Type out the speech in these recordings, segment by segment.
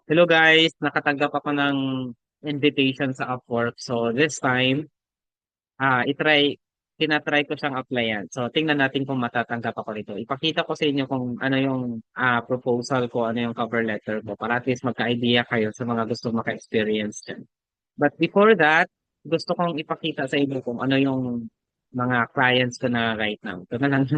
Hello guys, nakatanggap ako ng invitation sa Upwork. So this time, tinatry ko siyang applyan. So tingnan natin kung matatanggap ako nito. Ipakita ko sa inyo kung ano yung proposal ko, ano yung cover letter ko para at least magka-idea kayo sa mga gusto maka-experience dyan. But before that, gusto kong ipakita sa inyo kung ano yung mga clients ko na right now. Ito na lang,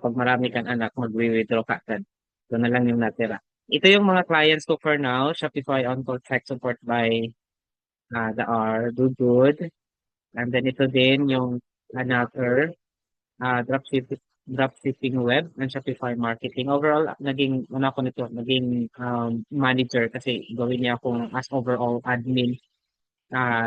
pag marami kang anak, mag-withdraw ka agad. Ito na lang yung natira. Ito yung mga clients ko for now. Shopify on-call tech support by the R, Do Good. And then ito din yung another dropshipping web and Shopify marketing. Overall, naging manager kasi gawin niya akong as overall admin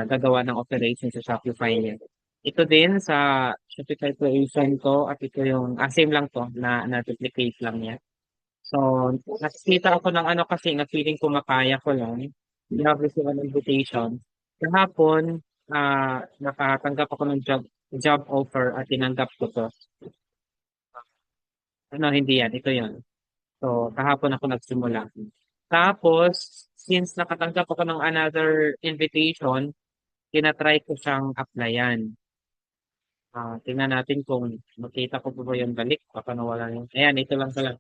gagawa ng operations sa Shopify niya. Ito din sa Shopify creation ko at ito yung same lang to na duplicate lang niya. So, nakikita ako ng ano kasi na feeling ko makaya ko lang. We have received an invitation. Kahapon, nakatanggap ako ng job offer at tinanggap ko to. Ano, hindi yan. Ito yun. So, kahapon ako nagsimula. Tapos, since nakatanggap ako ng another invitation, tinatry ko siyang applyan. Tingnan natin kung makita ko po ba yung balik. Baka nawala yun. Ayan, ito lang pala.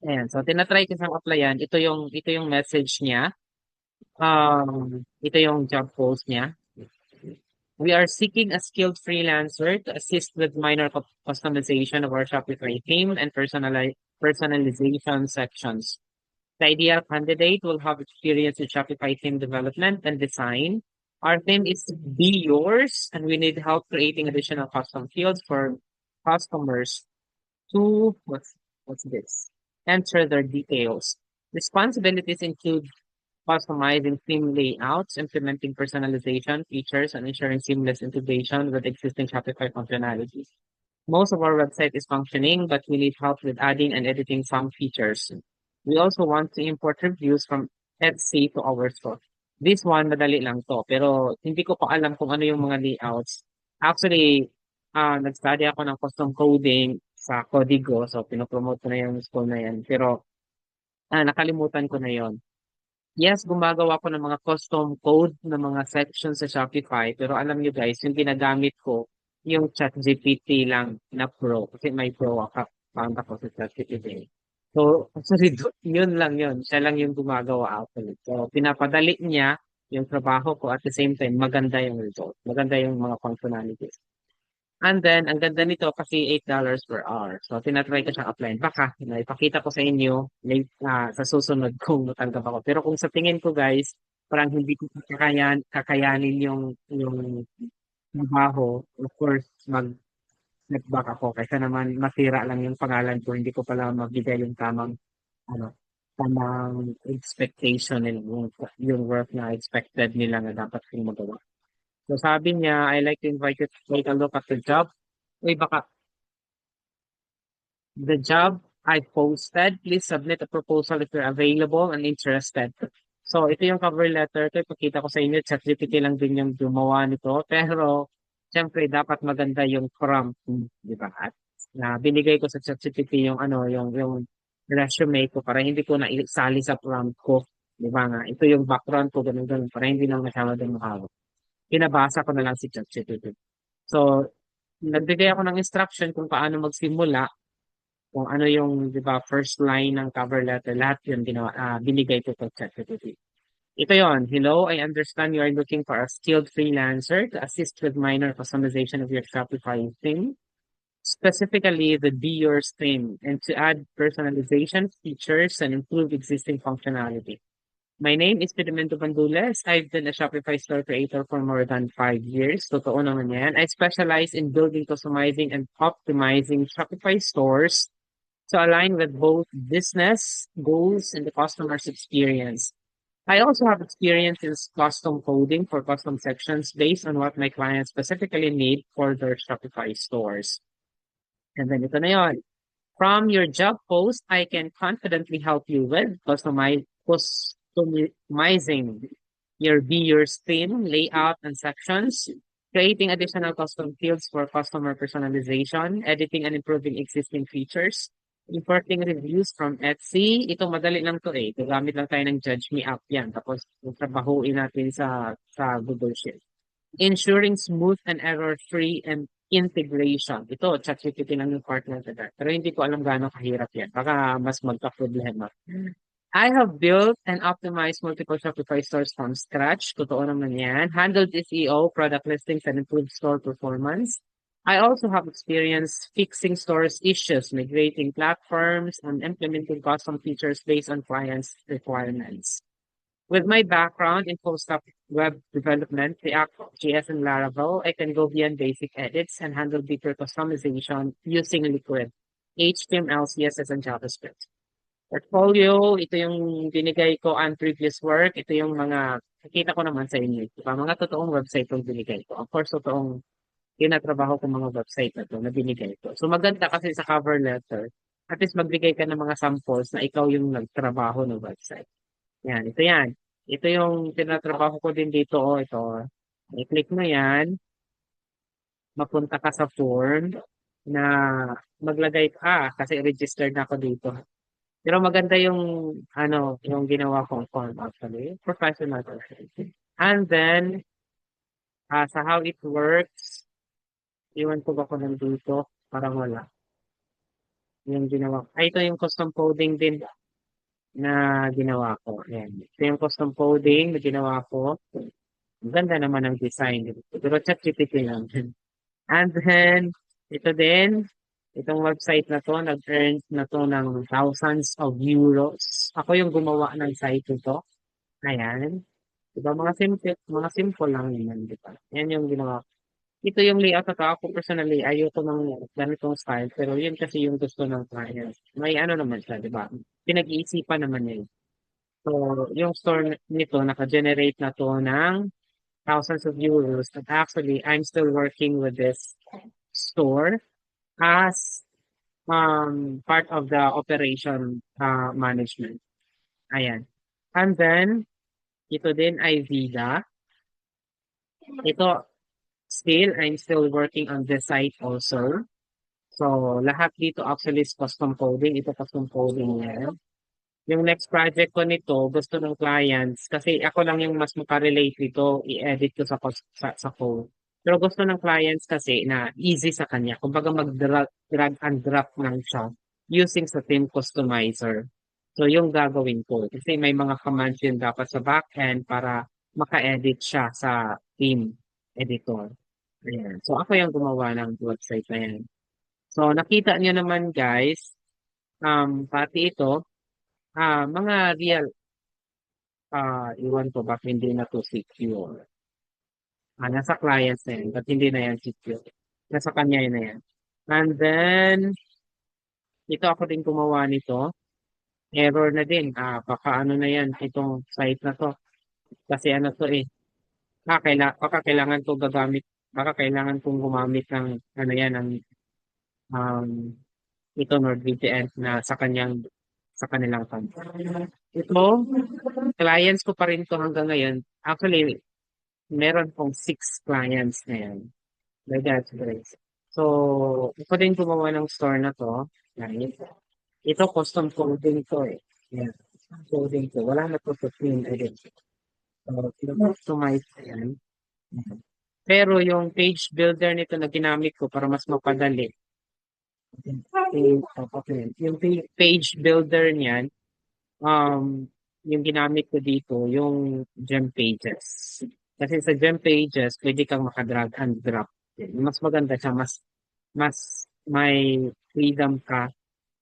Ayan, so tinatry ko siyang applyan. Ito yung message niya. Ito yung job post niya. We are seeking a skilled freelancer to assist with minor customization of our Shopify theme and personalization sections. The ideal candidate will have experience in Shopify theme development and design. Our theme is to be yours, and we need help creating additional custom fields for customers to what's this? Enter their details. Responsibilities include customizing theme layouts, implementing personalization features, and ensuring seamless integration with existing Shopify functionalities. Most of our website is functioning, but we need help with adding and editing some features. We also want to import reviews from Etsy to our store. This one, madali lang to. Pero hindi ko pa alam kung ano yung mga layouts. Actually, nag-study ako ng custom coding sa Codigo. So, pinopromote ko na yung school na yan. Pero, nakalimutan ko na yon. Yes, gumagawa ko ng mga custom code ng mga sections sa Shopify. Pero alam nyo guys, yung ginagamit ko, yung ChatGPT lang na Pro. Kasi may Pro account ako sa ChatGPT. So, actually, yun lang yun. Siya lang yung gumagawa actually. So, pinapadali niya yung trabaho ko at the same time, maganda yung result. Maganda yung mga functionalities. And then, ang ganda nito kasi $8 per hour. So, tinatry ko siyang apply. Baka, ipakita ko sa inyo sa susunod kung natanggap ako. Pero kung sa tingin ko, guys, parang hindi ko kakayanin yung trabaho. Of course, nag-back ako. Kaysa naman masira lang yung pangalan ko. Hindi ko pala mabigay yung ano, tamang expectation and yung work na expected nila na dapat kong magawa. So, sabi niya, I like to invite you to take a look at the job. Uy, baka the job I posted, please submit a proposal if you're available and interested. So, ito yung cover letter. Ito, ipakita ko sa inyo. ChatGPT lang din yung gumawa nito. Pero, syempre, dapat maganda yung prompt. Di ba? At binigay ko sa ChatGPT yung yung resume ko para hindi ko na isali sa prompt ko. Di ba nga? Ito yung background ko, ganun ganun, para hindi na masyadong mahawak. Pinabasa ko na lang si ChatGPT. So, nagbigay ako ng instruction kung paano magsimula kung ano yung, di ba, first line ng cover letter, lahat yun binigay ko sa ChatGPT. Ito yon. Hello, I understand you are looking for a skilled freelancer to assist with minor customization of your Shopify theme, specifically the Be Yours theme, and to add personalization features and improve existing functionality. My name is Pedimento Bandules. I've been a Shopify store creator for more than 5 years. Totoo naman yan. I specialize in building, customizing, and optimizing Shopify stores to align with both business goals and the customer's experience. I also have experience in custom coding for custom sections based on what my clients specifically need for their Shopify stores. And then ito na yun. From your job post, I can confidently help you with customizing your viewers theme, layout, and sections, creating additional custom fields for customer personalization, editing and improving existing features, Importing reviews from Etsy. Ito madali lang to eh. Gagamit lang tayo ng Judge Me app yan. Tapos trabahuin natin sa Google Sheet. Ensuring smooth and error-free and integration. Ito, ChatGPT lang yung partner to that. Pero hindi ko alam gaano kahirap yan. Baka mas magka-problema. I have built and optimized multiple Shopify stores from scratch. Totoo naman yan. Handled SEO, product listings, and improved store performance. I also have experience fixing stores issues, migrating platforms, and implementing custom features based on clients' requirements. With my background in full stack web development, React, JS, and Laravel, I can go beyond basic edits and handle deeper customization using Liquid, HTML, CSS, and JavaScript. Portfolio, ito yung binigay ko on previous work. Ito yung mga nakita ko naman sa inyo. Diba? Mga totoong website yung binigay ko. Of course, totoong tinatrabaho ko mga website na to na binigay ko. So maganda kasi sa cover letter, at least magbigay ka ng mga samples na ikaw yung nagtrabaho ng website. Yan, ito yan. Ito yung tinatrabaho ko din dito. Oh, ito. I-click mo yan. Mapunta ka sa form na maglagay ka kasi registered na ako dito. Pero maganda yung yung ginawa kong form actually. Professional actually. And then, sa how it works, iwan ko ba ko nandito? Parang wala. Yung ginawa. Ay, ito yung custom coding din na ginawa ko. Ayan. Ito yung custom coding na ginawa ko. Ang ganda naman ng design. Pero ChatGPT lang. And then, ito din, itong website na to, nag-earn na to ng thousands of euros. Ako yung gumawa ng site ito. Ayan. Diba, mga simple lang yun, di ba? Yan yung ginawa ko. Ito yung layout na to. Ako personally, ayoko ng ganitong style. Pero yun kasi yung gusto ng client. May ano naman siya, di ba? Pinag-iisipan naman yun. So, yung store nito, naka-generate na to ng thousands of euros. And actually, I'm still working with this store as part of the operation management. Ayan. And then, ito din ay Vida. Ito, I'm still working on this site also. So, lahat dito actually is custom coding. Ito custom coding yan. Yung next project ko nito, gusto ng clients, kasi ako lang yung mas makarelate nito, i-edit ko sa code. Pero gusto ng clients kasi na easy sa kanya. Kumbaga drag and drop lang siya using sa theme customizer. So, yung gagawin ko. Kasi may mga commands yun dapat sa backend para maka-edit siya sa theme editor. Ayan. So, ako yung gumawa ng website na yan. So, nakita niyo naman guys, pati ito, mga real, iwan ko bakit hindi na to secure. Nasa clients na yan, but hindi na yan secure. Nasa kanya na yan. And then, ito ako din gumawa nito. Error na din. Baka ano na yan, itong site na to. Kasi ano to eh. Baka kailangan ko gagamit, baka kailangan kong gumamit ng, ano yan, ng, um, ito NordVPN na sa kanilang company. Ito, clients ko pa rin to hanggang ngayon. Actually, meron pong 6 clients na yan. By God's grace. So, ako din gumawa ng store na to. Right? Ito, custom coding to eh. Yan. Coding to. Wala na to sa team edit. So, customize yan. Pero yung page builder nito na ginamit ko para mas mapadali. Yung page builder niyan, yung ginamit ko dito, yung gem pages. Kasi sa gem pages, pwede kang makadrag and drop. Mas maganda siya, mas may freedom ka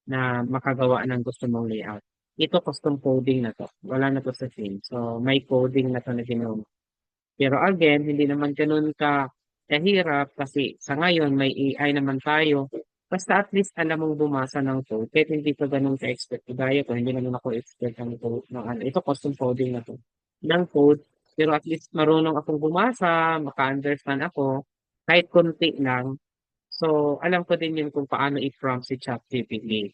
na makagawa ng gusto mong layout. Ito custom coding na to. Wala na to sa theme. So, may coding na to na ginawa. Pero again, hindi naman ganun kahirap kasi sa ngayon may AI naman tayo. Basta at least alam mong bumasa ng code. Kahit hindi ka ganun ka-expert. Gaya ko, hindi naman ako expert ng code. Ito custom coding na to. Ng code. Pero at least marunong akong bumasa, maka-understand ako. Kahit konti lang. So, alam ko din yun kung paano i-prompt si ChatGPT.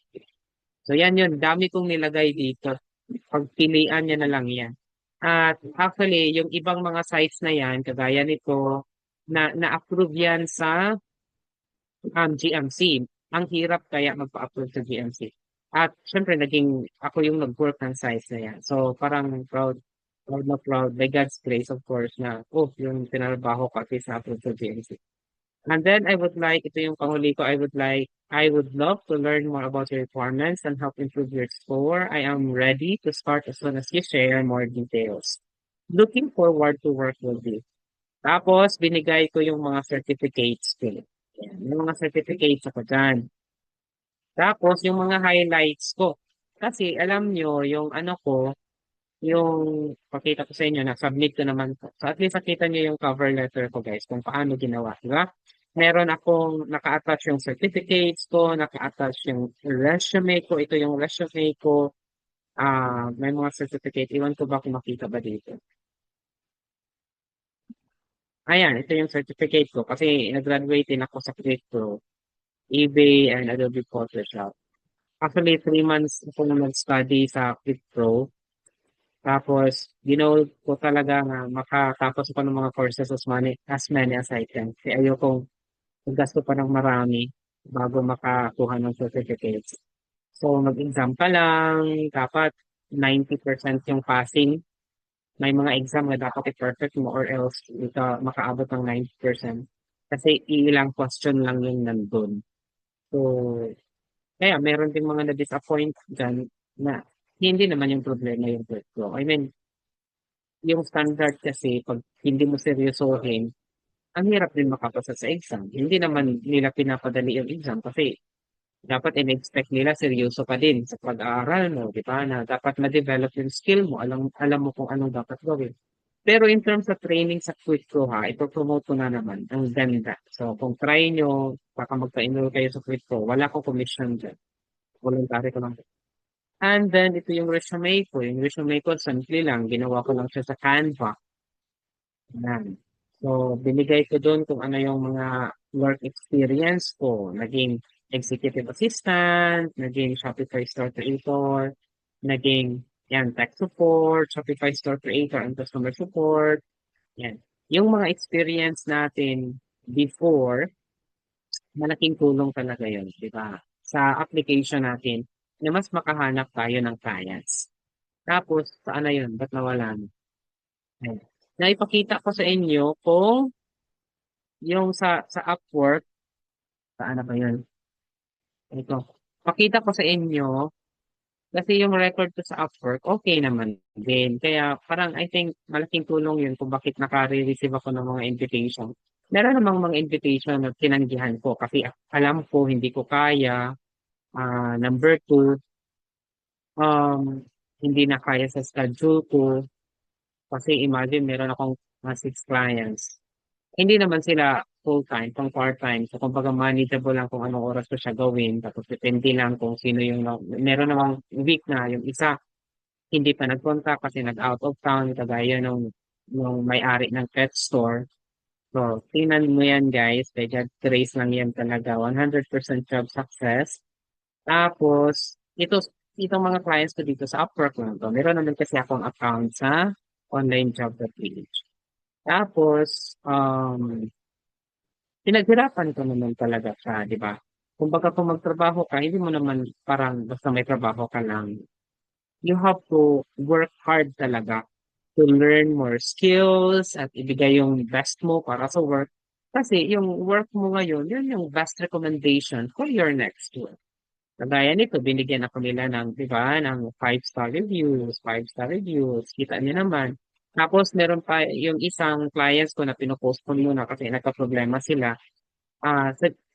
So, yan yun. Dami kong nilagay dito. Pagpilian niya na lang yan. At actually, yung ibang mga sites na yan, kagaya nito, na-approve yan sa GMC. Ang hirap kaya magpa-approve sa GMC. At syempre naging ako yung nag-work ng sites na yan. So parang proud na proud by God's grace of course na, oh, yung tinrabaho ko at least na-approve sa GMC. And then I would like, ito yung panghuli ko, I would love to learn more about your requirements and help improve your score. I am ready to start as soon as you share more details. Looking forward to work with you. Tapos, binigay ko yung mga certificates ko. Yan, yung mga certificates ako dyan. Tapos, yung mga highlights ko. Kasi, alam nyo, yung ano ko, yung pakita ko sa inyo, na-submit ko naman po. So, at least nakita nyo yung cover letter ko, guys, kung paano ginawa, di ba? Meron akong naka-attach yung certificates ko, naka-attach yung resume ko. Ito yung resume ko. May mga certificate. Iwan ko ba kung makita ba dito? Ayan, ito yung certificate ko kasi nag-graduate din ako sa Crypto, eBay, and Adobe Photoshop. Actually, 3 months ako na nag-study sa Crypto. Tapos, ginoal ko talaga na makatapos ako ng mga courses as many as I can. Kasi ayokong maggasto pa ng marami bago makakuha ng certificates. So, mag-exam pa lang, dapat 90% yung passing. May mga exam na dapat i-perfect mo or else hindi ka makaabot ng 90%. Kasi ilang question lang yung nandun. So, kaya meron din mga na-disappoint dyan na hindi naman yung problema yung workflow. I mean, yung standard kasi pag hindi mo seryosohin, ang hirap din makapasa sa exam. Hindi naman nila pinapadali yung exam kasi dapat in-expect nila seryoso ka din sa pag-aaral mo, di ba? Na dapat ma-develop yung skill mo, alam mo kung anong dapat gawin. Pero in terms of training sa Quick Pro ha, ito-promote ko na naman. Ang ganda. So kung try nyo, baka magpa-enroll kayo sa Quick Pro, wala ko commission dyan. Voluntary ko lang. And then ito yung resume ko. Yung resume ko, simple lang. Ginawa ko lang siya sa Canva. Yan. So binigay ko doon kung ano yung mga work experience ko. Naging executive assistant, naging Shopify store creator, naging yan, tech support, Shopify store creator, and customer support. Yan. Yung mga experience natin before, malaking tulong talaga yun, di ba? Sa application natin, na mas makahanap tayo ng clients. Tapos, saan na yun? Ba't nawala na? Ayan. Naipakita ko sa inyo kung yung sa Upwork, saan na ba yun? Ito. Pakita ko sa inyo, kasi yung record ko sa Upwork, okay naman din. Kaya parang I think malaking tulong yun kung bakit nakare-receive ako ng mga invitation. Meron namang mga invitation na tinanggihan ko kasi alam ko hindi ko kaya. Number two, hindi na kaya sa schedule ko. Kasi imagine meron akong 6 clients. Hindi naman sila full-time, pang part-time. So, kumbaga manageable lang kung anong oras ko siya gawin. Tapos, depende lang kung sino yung, meron namang week na yung isa, hindi pa nagpunta kasi nag-out of town, kagaya nung may-ari ng pet store. So, tingnan mo yan guys, by God grace lang yan talaga, 100% job success. Tapos, itong mga clients ko dito sa Upwork lang to. Meron naman kasi akong account sa onlinejob.ph. Tapos, pinaghirapan ko naman talaga siya, di ba? Kumbaga kung magtrabaho ka, hindi mo naman parang basta may trabaho ka lang. You have to work hard talaga to learn more skills at ibigay yung best mo para sa work. Kasi yung work mo ngayon, yun yung best recommendation for your next work. Kagaya nito, binigyan ako nila ng, di ba, ng 5-star reviews, 5-star reviews. Kita niyo naman. Tapos meron pa yung isang clients ko na pinupost ko muna kasi nagka-problema sila.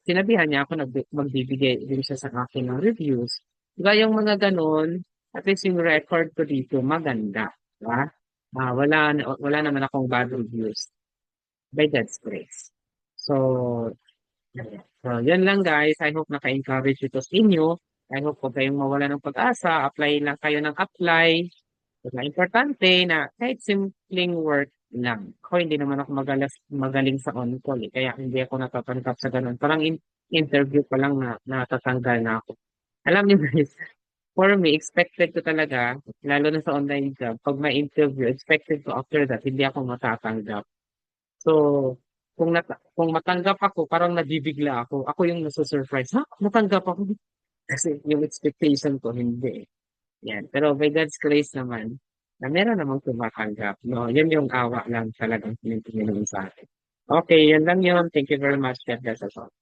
Sinabihan niya ako magbibigay din siya sa akin ng reviews. Diba yung mga ganun, at least yung record ko dito maganda. Diba? Wala naman akong bad reviews by God's grace. So, yun lang guys. I hope naka-encourage ito sa inyo. I hope huwag kayong mawala ng pag-asa. Apply lang kayo ng apply. Diba? Importante na kahit simpleng work lang. Ako hindi naman ako magaling sa on-call eh. Kaya hindi ako natatanggap sa ganun. Parang interview pa lang na natatanggal na ako. Alam niyo guys, for me, expected ko talaga, lalo na sa online job, pag may interview, expected ko after that, hindi ako matatanggap. So, kung matanggap ako, parang nabibigla ako. Ako yung nasusurprise. Ha? Natanggap ako? Kasi yung expectation ko hindi. Yan. Pero by God's grace naman, na meron namang tumatanggap. No, yun yung awa lang talagang pinipili sa akin. Okay, yan lang yun. Thank you very much. God bless us all.